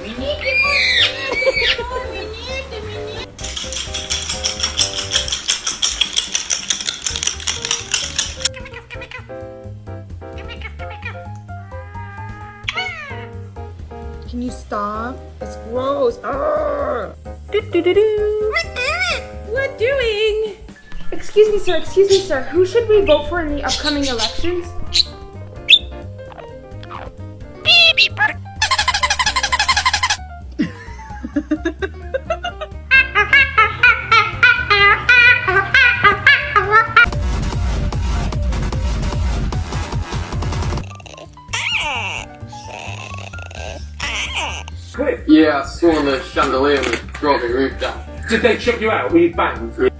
Can you stop? It's gross. What doing? Excuse me, sir. Who should we vote for in the upcoming elections? Yeah, I saw the chandelier was dropping roof down. Did they chuck you out? Were you banged?